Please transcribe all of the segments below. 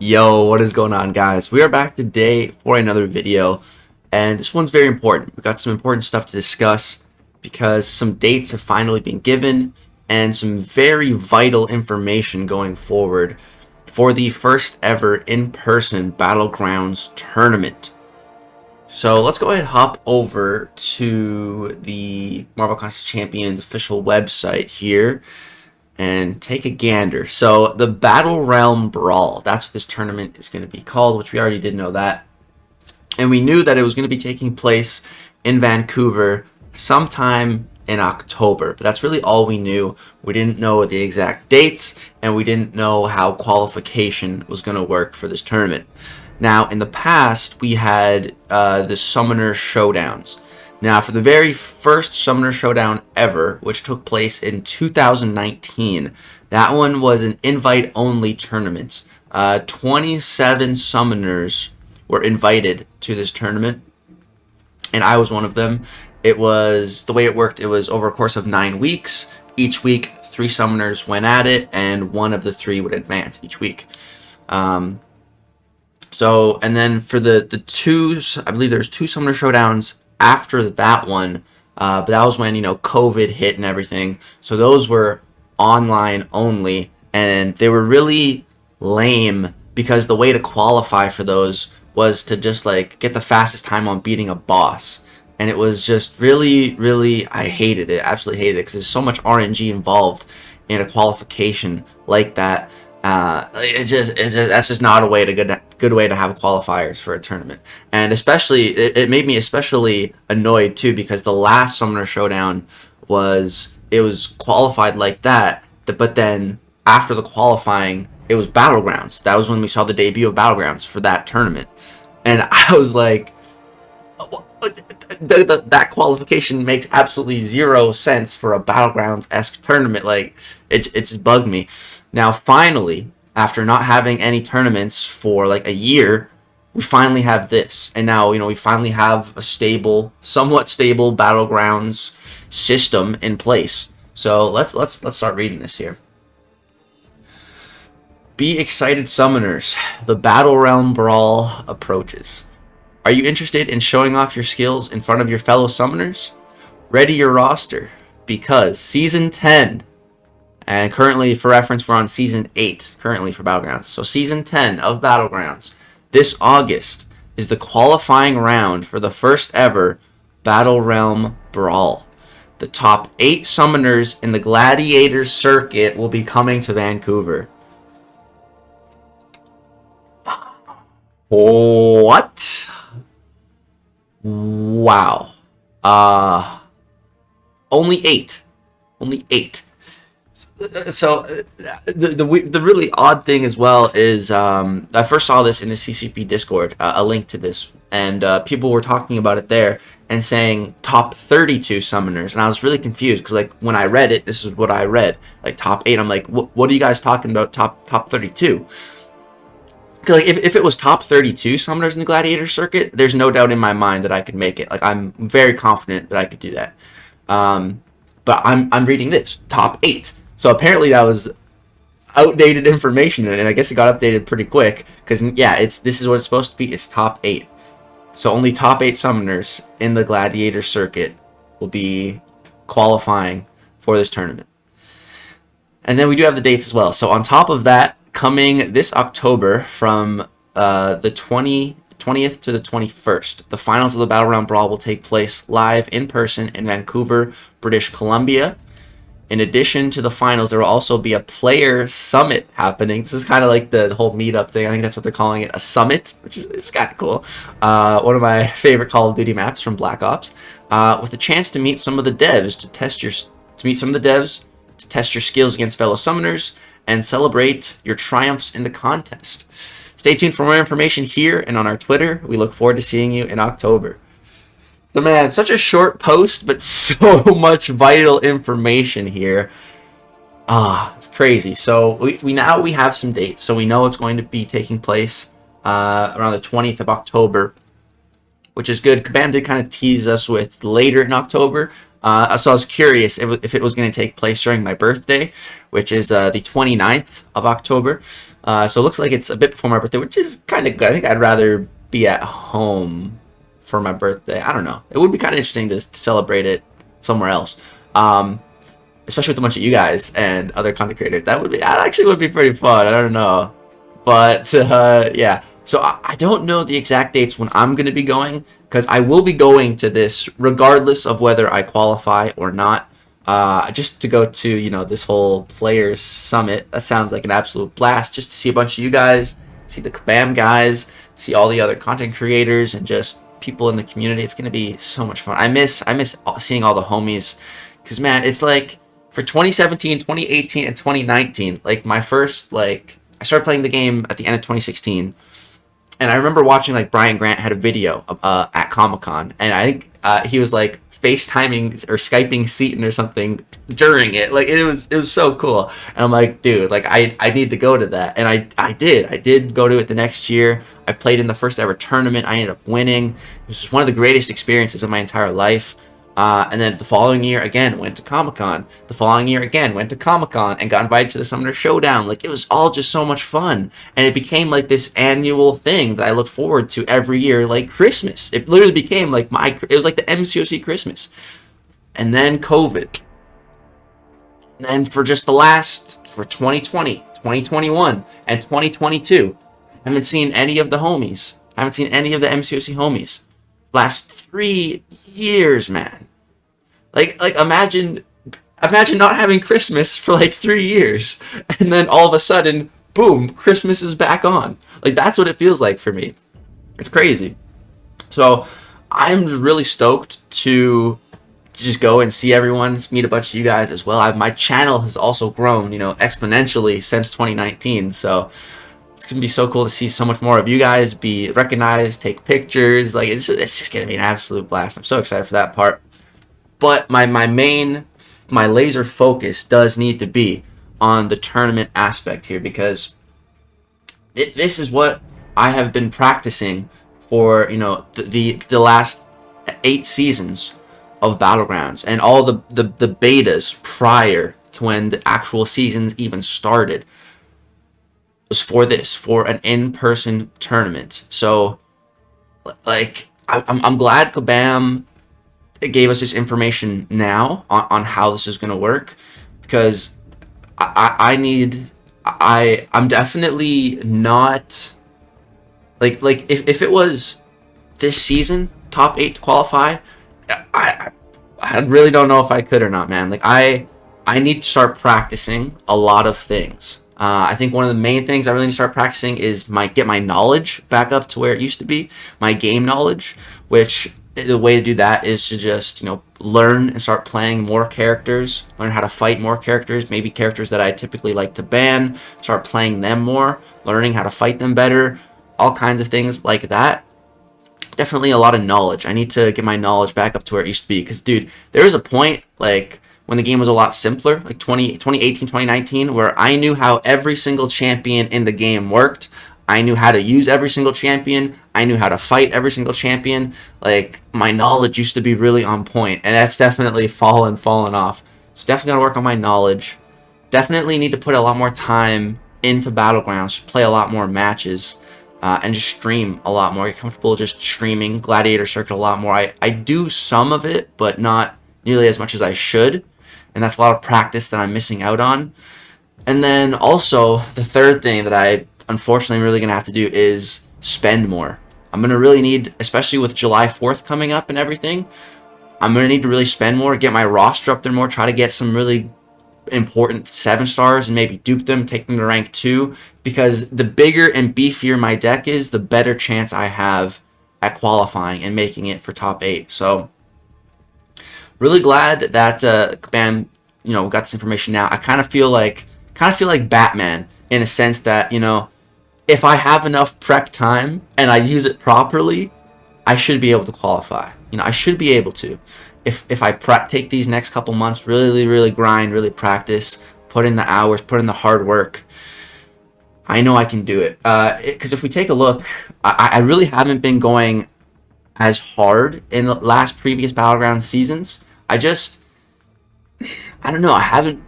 Yo, what is going on, guys? We are back today for another video, and this one's very important. We've got some important stuff to discuss because some dates have finally been given and some very vital information going forward for the first ever in-person Battlegrounds tournament. So let's go ahead and hop over to the Marvel Contest Champions official website here and take a gander. So the Battlerealm Brawl, that's what this tournament is going to be called, which we already did know that. And we knew that it was going to be taking place in Vancouver sometime in October. But that's really all we knew. We didn't know the exact dates, and we didn't know how qualification was going to work for this tournament. Now, in the past, we had the Summoner Showdowns. Now, for the very first Summoner Showdown ever, which took place in 2019, that one was an invite-only tournament. 27 summoners were invited to this tournament, and I was one of them. It was, the way it worked, it was over a course of 9 weeks. Each week, 3 summoners went at it, and one of the 3 would advance each week. And then for the two, I believe there's 2 Summoner Showdowns after that one, but that was when, COVID hit and everything. So those were online only, and they were really lame because the way to qualify for those was to just get the fastest time on beating a boss. And it was just really, I hated it, absolutely hated it, because there's so much RNG involved in a qualification like that. That's just not a way to good way to have qualifiers for a tournament. And especially it made me especially annoyed too, because the last Summoner Showdown was qualified like that, but then after the qualifying it was Battlegrounds. That was when we saw the debut of Battlegrounds for that tournament, and I was like, that qualification makes absolutely zero sense for a Battlegrounds-esque tournament. It just bugged me. Now, finally, after not having any tournaments for a year, we finally have this. And now, we finally have a somewhat stable Battlegrounds system in place. So let's start reading this here. Be excited, summoners. The Battlerealm Brawl approaches. Are you interested in showing off your skills in front of your fellow summoners? Ready your roster, because Season 10... and currently, for reference, we're on Season 8 currently for Battlegrounds. So Season 10 of Battlegrounds this August is the qualifying round for the first ever Battlerealm Brawl. The top 8 summoners in the Gladiator circuit will be coming to Vancouver. What? Wow. Only 8. Only 8. So the really odd thing as well is I first saw this in the CCP Discord, a link to this, and people were talking about it there and saying top 32 summoners, and I was really confused because when I read it, this is what I read, top 8. I'm like, what are you guys talking about? Top 32? Because if it was top 32 summoners in the Gladiator circuit, there's no doubt in my mind that I could make it. I'm very confident that I could do that. But I'm reading this top 8. So apparently that was outdated information, and I guess it got updated pretty quick. Because yeah, this is what it's supposed to be. It's top 8. So only top 8 summoners in the Gladiator circuit will be qualifying for this tournament. And then we do have the dates as well. So on top of that, coming this October from the 20th to the 21st, the finals of the Battlerealm Brawl will take place live in person in Vancouver, British Columbia. In addition to the finals, there will also be a player summit happening. This is kind of like the whole meetup thing. I think that's what they're calling it, a summit, which is kind of cool. One of my favorite Call of Duty maps from Black Ops, with a chance to meet some of the devs to test your skills against fellow summoners and celebrate your triumphs in the contest. Stay tuned for more information here and on our Twitter. We look forward to seeing you in October. So man, such a short post, but so much vital information here. It's crazy. So we now have some dates. So we know it's going to be taking place around the 20th of October, which is good. Kabam did kind of tease us with later in October. So I was curious if it was going to take place during my birthday, which is the 29th of October. So it looks like it's a bit before my birthday, which is kind of good. I think I'd rather be at home for my birthday. I don't know. It would be kind of interesting to celebrate it somewhere else. Especially with a bunch of you guys and other content creators. That actually would be pretty fun. I don't know. But yeah. So I don't know the exact dates when I'm going to be going, because I will be going to this regardless of whether I qualify or not. Just to go to, you know, this whole players summit. That sounds like an absolute blast, just to see a bunch of you guys, see the Kabam guys, see all the other content creators and just people in the community. It's going to be so much fun. I miss seeing all the homies, because man, it's like for 2017, 2018 and 2019, like my first, like, I started playing the game at the end of 2016. And I remember watching, like, Brian Grant had a video at Comic-Con, and I think he was like FaceTiming or Skyping Seaton or something during it. Like, it was so cool. And I'm like, dude, like, I need to go to that. And I did go to it the next year. I played in the first ever tournament. I ended up winning. It was just one of the greatest experiences of my entire life. And then the following year, again, went to Comic-Con. The following year, again, went to Comic-Con and got invited to the Summoner Showdown. Like, it was all just so much fun. And it became, like, this annual thing that I look forward to every year, like Christmas. It literally became, like, it was like the MCOC Christmas. And then COVID. And then for 2020, 2021, and 2022, I haven't seen any of the homies. I haven't seen any of the MCOC homies. Last 3 years, man. Like imagine not having Christmas for like 3 years, and then all of a sudden, boom, Christmas is back on. Like, that's what it feels like for me. It's crazy. So I'm really stoked to just go and see everyone, meet a bunch of you guys as well. My channel has also grown, you know, exponentially since 2019. So it's gonna be so cool to see so much more of you guys be recognized, take pictures. Like, it's just gonna be an absolute blast. I'm so excited for that part. But my laser focus does need to be on the tournament aspect here, because this is what I have been practicing for, you know, the last 8 seasons of Battlegrounds and all the betas prior to when the actual seasons even started. Was for an in-person tournament. So, like, I'm glad Kabam gave us this information now on how this is going to work, because I'm definitely not like if it was this season top 8 to qualify, I really don't know if I could or not, man. Like, I need to start practicing a lot of things. I think one of the main things I really need to start practicing is get my knowledge back up to where it used to be, my game knowledge, which the way to do that is to just, you know, learn and start playing more characters, learn how to fight more characters, maybe characters that I typically like to ban, start playing them more, learning how to fight them better, all kinds of things like that. Definitely a lot of knowledge. I need to get my knowledge back up to where it used to be, because, dude, there was a point, like, when the game was a lot simpler, like 2018, 2019, where I knew how every single champion in the game worked. I knew how to use every single champion. I knew how to fight every single champion. Like, my knowledge used to be really on point, and that's definitely fallen off. So definitely gotta work on my knowledge. Definitely need to put a lot more time into Battlegrounds, play a lot more matches, and just stream a lot more. Get comfortable just streaming Gladiator Circuit a lot more. I do some of it, but not nearly as much as I should. And that's a lot of practice that I'm missing out on. And then also, the third thing that I unfortunately am really going to have to do is spend more. I'm going to really need, especially with July 4th coming up and everything, I'm going to need to really spend more, get my roster up there more, try to get some really important 7 stars and maybe dupe them, take them to rank 2. Because the bigger and beefier my deck is, the better chance I have at qualifying and making it for top 8. So, really glad that Kabam, you know, got this information now. I kind of feel like Batman, in a sense that, you know, if I have enough prep time and I use it properly, I should be able to qualify. You know, I should be able to. If I take these next couple months, really grind, really practice, put in the hours, put in the hard work, I know I can do it. Because if we take a look, I really haven't been going as hard in the previous Battleground seasons. I don't know, I haven't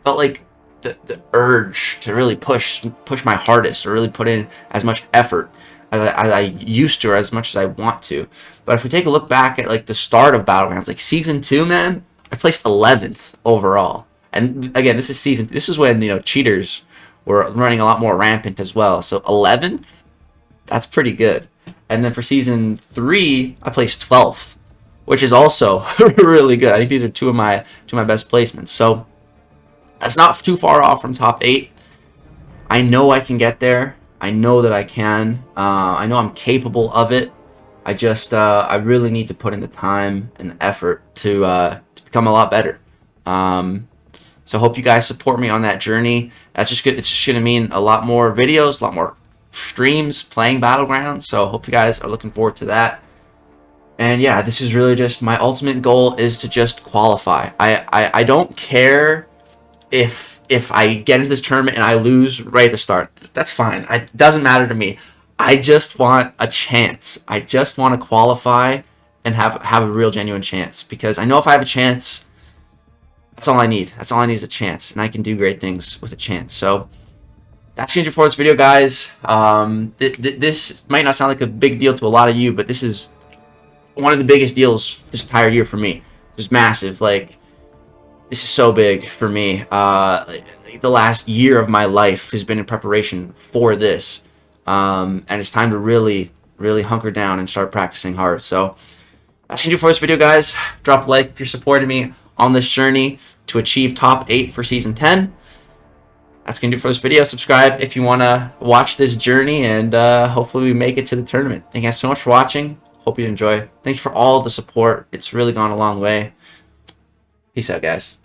felt like the urge to really push my hardest, or really put in as much effort as I used to, or as much as I want to. But if we take a look back at like the start of Battlegrounds, like season 2, man, I placed 11th overall. And again, this is when, you know, cheaters were running a lot more rampant as well. So 11th, that's pretty good. And then for season 3, I placed 12th, which is also really good. I think these are two of my best placements. So that's not too far off from top 8. I know I can get there. I know that I can. I know I'm capable of it. I just I really need to put in the time and the effort to become a lot better. So I hope you guys support me on that journey. That's just good. It's just gonna mean a lot more videos, a lot more streams playing Battlegrounds. So I hope you guys are looking forward to that. And yeah, this is really just my ultimate goal, is to just qualify. I don't care if I get into this tournament and I lose right at the start. That's fine. It doesn't matter to me. I just want a chance. I just want to qualify and have a real genuine chance, because I know if I have a chance, that's all I need. That's all I need is a chance, and I can do great things with a chance. So that's going to do for this video, guys. This might not sound like a big deal to a lot of you, but this is one of the biggest deals this entire year for me. It's massive. Like, this is so big for me. The last year of my life has been in preparation for this, and it's time to really hunker down and start practicing hard. So that's going to do for this video, guys. Drop a like if you're supporting me on this journey to achieve top 8 for season 10. That's going to do for this video. Subscribe if you want to watch this journey, and hopefully we make it to the tournament. Thank you guys so much for watching. Hope you enjoy. Thank you for all the support. It's really gone a long way. Peace out, guys.